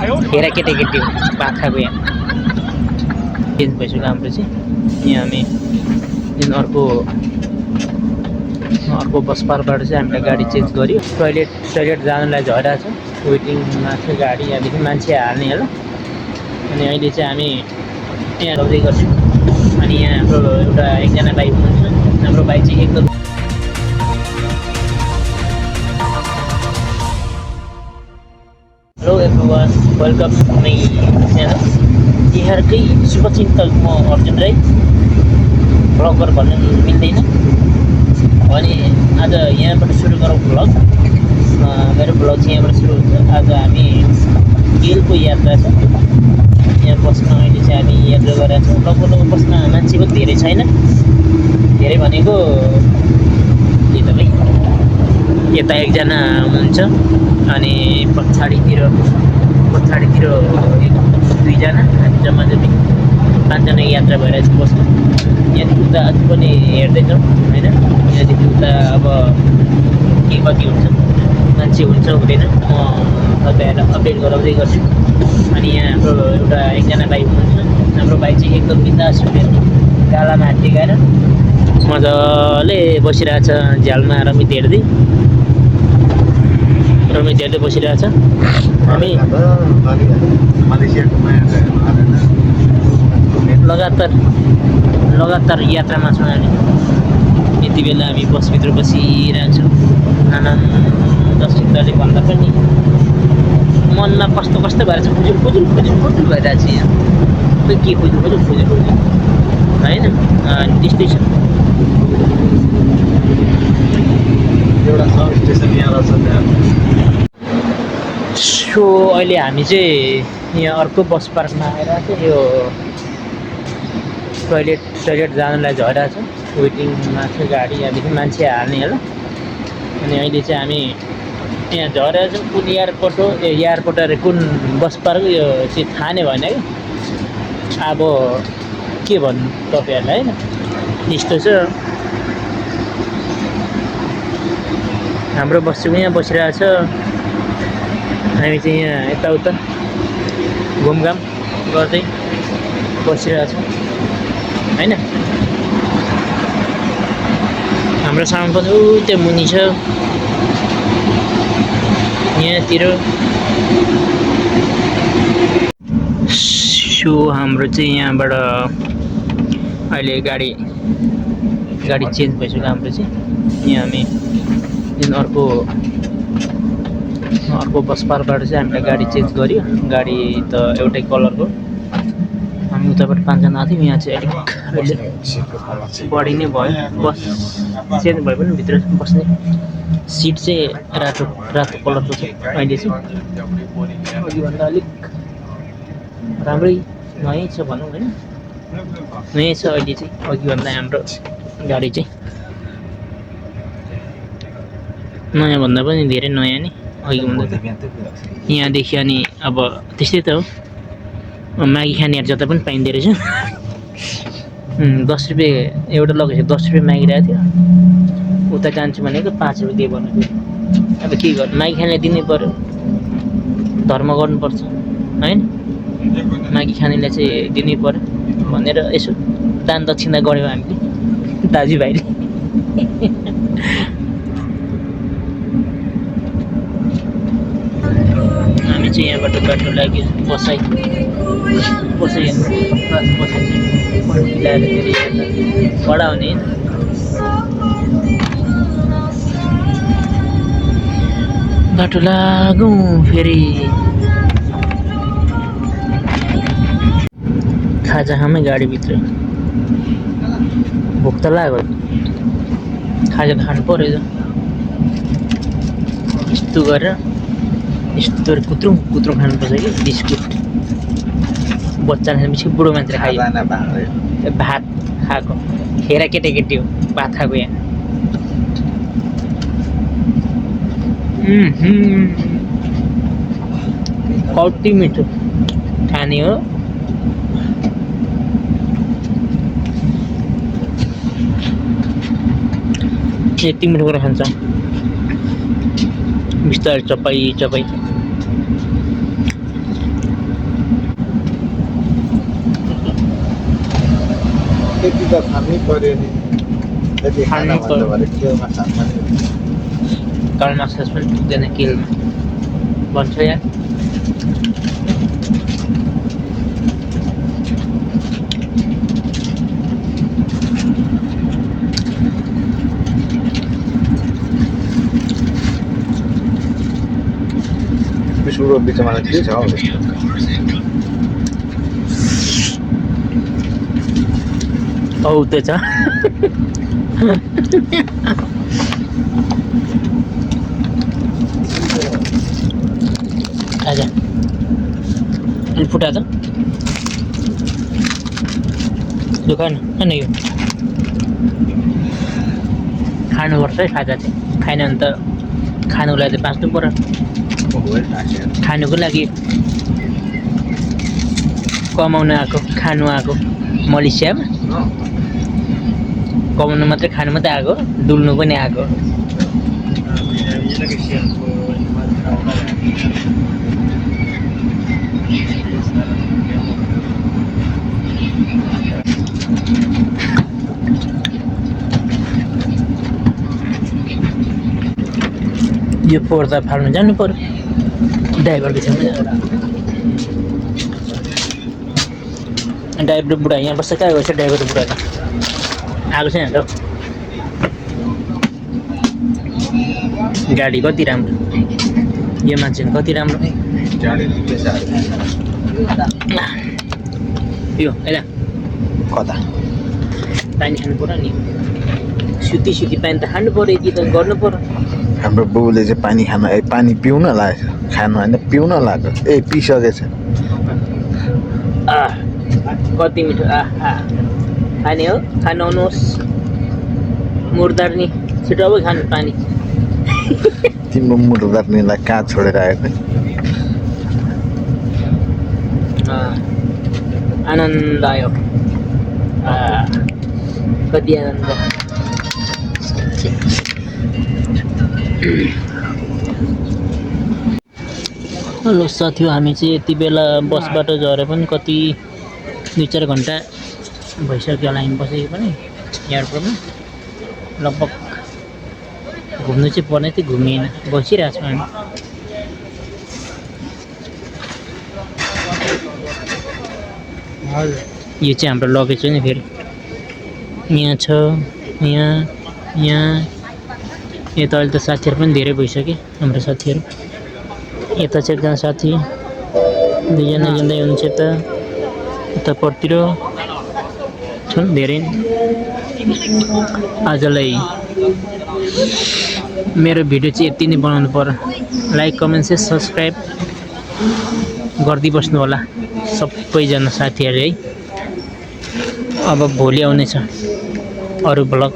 हेरा केटाकेटी बाख्राको यहाँ चेन्ज भइसक्यो हाम्रो चाहिँ। यहाँ हामी जुन अर्को बस पार्कबाट चाहिँ हामीले गाडी चेन्ज गऱ्यो। टोइलेट जानलाई झरेको छ, वेटिङमा छ गाडी। यहाँदेखि मान्छे हाल्ने होला। अनि अहिले चाहिँ हामी यहाँ आउँदै गर्छौँ। अनि यहाँ हाम्रो एउटा एकजना भाइ हुनुहुन्छ। हाम्रो भाइ चाहिँ एकदम hello everyone, welcome to my channel. तिहारकै शुभचिन्तक म अर्जुन राई, ब्लगर भन्नु मिल्दैन। अनि आज यहाँबाट सुरु गरौँ ब्लग। मेरो ब्लग चाहिँ यहाँबाट सुरु हुन्छ। आज हामी गेलको यात्रा छ, यहाँ बस्न अहिले चाहिँ हामी यात्रा गरेका छौँ। लगभग बस्न मान्छे पनि धेरै छैन। धेरै भनेको के त भाइ, यता एकजना हुनुहुन्छ अनि पछाडितिर दुईजना, हामी जम्मा जम्मी 5 जना यात्रा भइरहेको छ बस्नु। यहाँदेखि उता अझै पनि हेर्दैछौँ होइन। यहाँदेखि उता अब के कति हुन्छ, मान्छे हुन्छ हुँदैन, म तपाईँहरूलाई अपडेट गराउँदै गर्छु। अनि यहाँ हाम्रो एउटा एकजना भाइ हुनुहुन्छ। हाम्रो भाइ चाहिँ एकदम बिन्दास गालामा हात टेकाएर मजाले बसिरहेछ, झ्यालमा रमित हेर्दै बसिरहेछ। हामी लगातार यात्रामा छौँ। हामी यति बेला हामी बसभित्र बसिरहेको छौँ आनन्दसितले। भन्दा पनि मनमा कस्तो भएर चाहिँ फुजुल भइरहेको छ। यहाँ खोइ के फुजुल होइन, त्यस्तै छ। एउटा सब स्टेसन यहाँ रहेछ त्यहाँ। सो अहिले हामी चाहिँ यहाँ अर्को बस पार्कमा आइरहेको छ। यो टोइलेट जानलाई झरेको छ, वेटिङमा छ गाडी। यहाँदेखि मान्छे हाल्ने होला। अनि अहिले चाहिँ हामी यहाँ झरेको छौँ। कुन एयरपोर्ट हो, एयरपोर्ट अरे कुन बस पार्क हो यो चाहिँ थाहा नै भएन कि। अब के भन्नु तपाईँहरूलाई होइन, यस्तो छ। हाम्रो बस चाहिँ यहाँ बसिरहेछ। हामी चाहिँ यहाँ यताउता घुमघाम गर्दै बसिरहेछौँ होइन। हाम्रो सामान पनि त्यो मुनि छ यहाँतिर। सो हाम्रो चाहिँ यहाँबाट अहिले गाडी चेन्ज भइसक्यो हाम्रो चाहिँ। यहाँ हामी जुन अर्को बस पार्कबाट चाहिँ हामीले गाडी चेन्ज गऱ्यो। गाडी त एउटै कलरको। हामी उताबाट 5 जना थियौँ। यहाँ चाहिँ अलिक बढी नै भयो। बस चेन्ज भए पनि भित्र बस्ने सिट चाहिँ रातो कलरको छ। अहिले चाहिँ अघिभन्दा अलिक राम्रै नयाँ छ भनौँ होइन, नयाँ छ अहिले चाहिँ अघिभन्दा हाम्रो गाडी चाहिँ। नयाँ भन्दा पनि धेरै नयाँ नै अघिभन्दा। यहाँदेखि अनि अब त्यस्तै त हो, मागी खानेहरू जता पनि पाइँदो रहेछ। 10 रुपियाँ एउटा लगेपछि 10 रुपियाँ मागिरहेको थियो। उता जान्छु भनेको 5 रुपियाँ दिए भन्नु थियो। अब के गर्नु, मागी खानेलाई दिनै पऱ्यो, धर्म गर्नुपर्छ होइन। मागी खानेलाई चाहिँ दिनै पऱ्यो भनेर यसो दान दक्षिणा गऱ्यौँ हामीले दाजुभाइले। हामी चाहिँ यहाँबाट बाटो लाग्यो बसाइ मिलाएर कडा हुने होइन। बाटो लागौँ फेरि खाजा खामै गाडीभित्र। भोक त लाग्यो, खाजा खानु पऱ्यो। यस्तो गरेर कुत्रो खानुपर्छ कि बिस्कुट। बच्चा खाने बिस्कुट बुढो मान्छेले खायो। भात खाएको हेरा केटाकेटी हो भात खाएको यहाँ। कति मिठो खाने हो। यति मिठो कुरा खान्छ, बिस्तारै चपाइ त्यति त खानै पर्यो नि त्यति खाना खानै पर्यो। भन्दा भरे केमा खानु कर्मा सास पनि पुग्दैन केलमा भन्छ यार। बिस्कुटको बिचमा त के छ हौ औ त्यो छ आजा अनि फुटा त यो खानु यो खानुपर्छ है खाजा चाहिँ खाएन भने त खानुको लागि त बाँच्नु पर्यो खानुको लागि कमाउन आएको खानु आएको मलेसियामा कमाउनु मात्रै खानु मात्रै आएको डुल्नु पनि आएको यो पोहोर त फाल्नु जानु पर्यो ड्राइभरको छेउमा ड्राइभर बुढा यहाँ बस्छ कहाँ गएछ ड्राइभर बुढा त आएको छैन त गाडी कति राम्रो यो मान्छे कति राम्रो यो यता कता पानी खानु पर्यो नि सुती पानी त खानु पर्यो यति त गर्नु पर्यो हाम्रो बाउले चाहिँ पानी पिउन लागेको छ खानु होइन पिउन लागेको ए पिइसकेछ कति मिठो खाने हो खानु आउनुहोस् मुर्दार्नी छिटो अब खानु पानी तिम्रो मुर्दार्नीलाई कहाँ छोडेर आएको आनन्द आयो कति आनन्द हेलो साथी हामी चाहिँ यति बेला बसबाट झरे पनि कति 2-4 घन्टा भइसक्यो होला हामी बसेको पनि एयरपोर्टमा लगभग घुम्नु चाहिँ पर्ने थियो घुमिएन बसिरहेको छौँ हामी यो चाहिँ हाम्रो लगेज हो नि फेरि यहाँ छ यहाँ यता अहिले त साथीहरू पनि धेरै भइसक्यो हाम्रो साथीहरू यता चाहिँ एकजना साथी दुईजना जाँदै हुनुहुन्छ यता पर्तिर छन् धेरै आजलाई मेरो भिडियो चाहिँ यति नै बनाउनु पर्यो लाइक कमेन्ट सेयर सब्सक्राइब गर्दै बस्नु होला सबैजना साथीहरू है अब भोलि आउनेछ अरू ब्लग